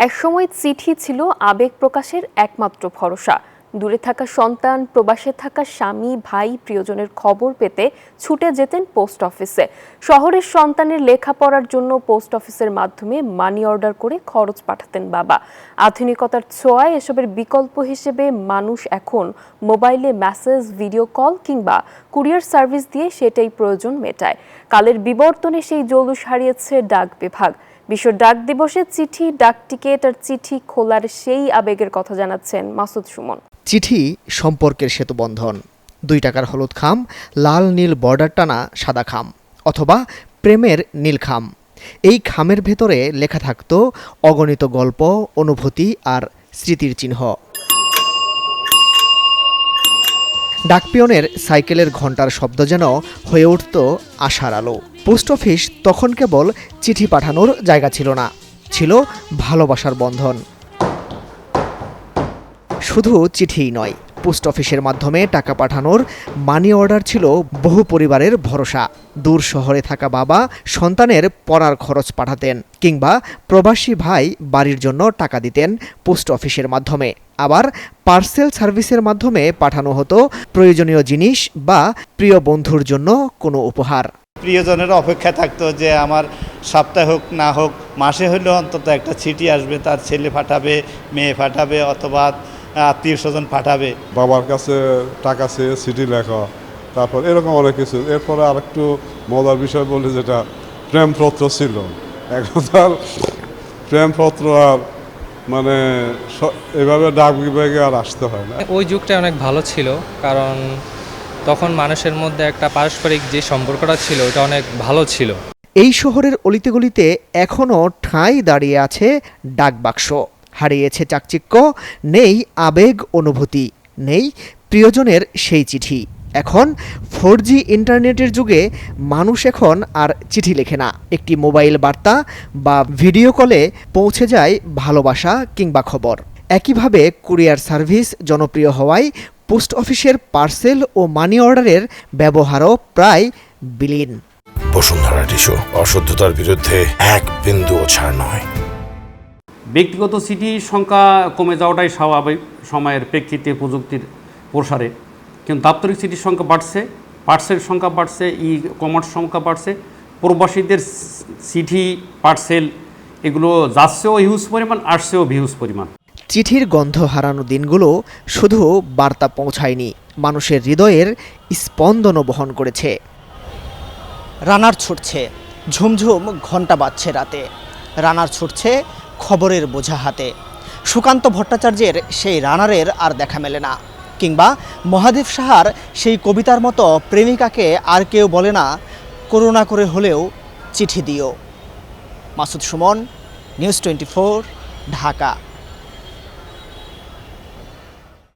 একসময় চিঠি ছিল আবেগ প্রকাশের একমাত্র ভরসা। দূরে থাকা সন্তান, প্রবাসে থাকা স্বামী, ভাই, প্রিয়জনের খবর পেতে ছুটে যেতেন পোস্ট অফিসে। শহরের সন্তানের লেখাপড়ার জন্য পোস্ট অফিসের মাধ্যমে মানি অর্ডার করে খরচ পাঠাতেন বাবা। আধুনিকতার ছোঁয়ায় এসবের বিকল্প হিসেবে মানুষ এখন মোবাইলে মেসেজ, ভিডিও কল কিংবা কুরিয়ার সার্ভিস দিয়ে সেটাই প্রয়োজন মেটায়। কালের বিবর্তনে সেই জৌলুস হারিয়েছে ডাক বিভাগ। বিশ্ব ডাক দিবসে চিঠি, ডাক টিকেট আর চিঠি খোলার সেই আবেগের কথা জানাচ্ছেন মাসুদ সুমন। চিঠি সম্পর্কের সেতুবন্ধন। 2 টাকার হলুদ খাম, লাল নীল বর্ডার টানা সাদা খাম, অথবা প্রেমের নীল খাম। এই খামের ভেতরে লেখা থাকত অগণিত গল্প, অনুভূতি আর স্মৃতির চিহ্ন। ডাকপিয়নের সাইকেলের ঘণ্টার শব্দ যেন হয়ে উঠত আশার আলো। পোস্ট অফিস তখন কেবল চিঠি পাঠানোর জায়গা ছিল না, ছিল ভালোবাসার বন্ধন। শুধু চিঠিই নয়, পোস্ট অফিসের মাধ্যমে টাকা পাঠানোর মানি অর্ডার ছিল বহু পরিবারের ভরসা। দূর শহরে থাকা বাবা সন্তানের পড়ার খরচ পাঠাতেন, কিংবা প্রবাসী ভাই বাড়ির জন্য টাকা দিতেন পোস্ট অফিসের মাধ্যমে। আবার পার্সেল সার্ভিসের মাধ্যমে পাঠানো হতো প্রয়োজনীয় জিনিস বা প্রিয় বন্ধুর জন্য কোনো উপহার। প্রিয়জনের অপেক্ষা থাকতো যে আমার সপ্তাহে হোক না হোক, মাসে হলেও অন্তত একটা চিঠি আসবে, তার ছেলে পাঠাবে, মেয়ে পাঠাবে, অথবা আত্মীয় স্বজন পাঠাবে। বাবার কাছে টাকা চেয়ে চিঠি লেখা, তারপর এরকম অনেক কিছু। এরপরে আরেকটু মজার বিষয় বলি, যেটা প্রেমপত্র ছিল। এখন তার প্রেমপত্র আর মানে এভাবে ডাক বিভাগে আর আসতে হয় না। ওই যুগটা অনেক ভালো ছিল, কারণ তখন মানুষের মধ্যে একটা পারস্পরিক যে সম্পর্কটা ছিল ওটা অনেক ভালো ছিল। এই শহরের অলিতে গলিতে এখনও ঠাঁই দাঁড়িয়ে আছে ডাক বাক্স। হারিয়েছে চাকচিক্য, নেই আবেগ, অনুভূতি, নেই প্রিয়জনের সেই চিঠি। এখন 4G ইন্টারনেটের যুগে মানুষ এখন আর চিঠি লেখে না, একটি মোবাইল বার্তা বা ভিডিও কলে পৌঁছে যায় ভালোবাসা কিংবা খবর। একইভাবে কুরিয়ার সার্ভিস জনপ্রিয় হওয়ায় পোস্ট অফিসের পার্সেল ও মানি অর্ডারের ব্যবহারও প্রায় বিলীন। বসুন্ধরা টিস্যু, অশুদ্ধতার বিরুদ্ধে এক বিন্দুও ছাড় নয়। ব্যক্তিগত চিঠির সংখ্যা কমে যাওয়াটাই স্বাভাবিক সময়ের প্রেক্ষিতে, প্রযুক্তির প্রসারে। কিন্তু দাপ্তরিক চিঠির সংখ্যা বাড়ছে, পার্সেল সংখ্যা বাড়ছে, ই কমার্স সংখ্যা বাড়ছে। প্রবাসীদের চিঠি, পার্সেল এগুলো যাচ্ছেও হিউজ পরিমাণ, আসছেও হিউজ পরিমাণ। চিঠির গন্ধ হারানো দিনগুলো শুধু বার্তা পৌঁছায়নি, মানুষের হৃদয়ের স্পন্দনও বহন করেছে। রানার ছুটছে, ঝুমঝুম ঘণ্টা বাজছে রাতে। রানার ছুটছে খবরের বোঝা হাতে। সুকান্ত ভট্টাচার্যের সেই রানারের আর দেখা মেলে না, কিংবা মহাদেব সাহার সেই কবিতার মতো প্রেমিকাকে আর কেউ বলে না, করুণা করে হলেও চিঠি দিও। মাসুদ সুমন, নিউজ 24, ঢাকা।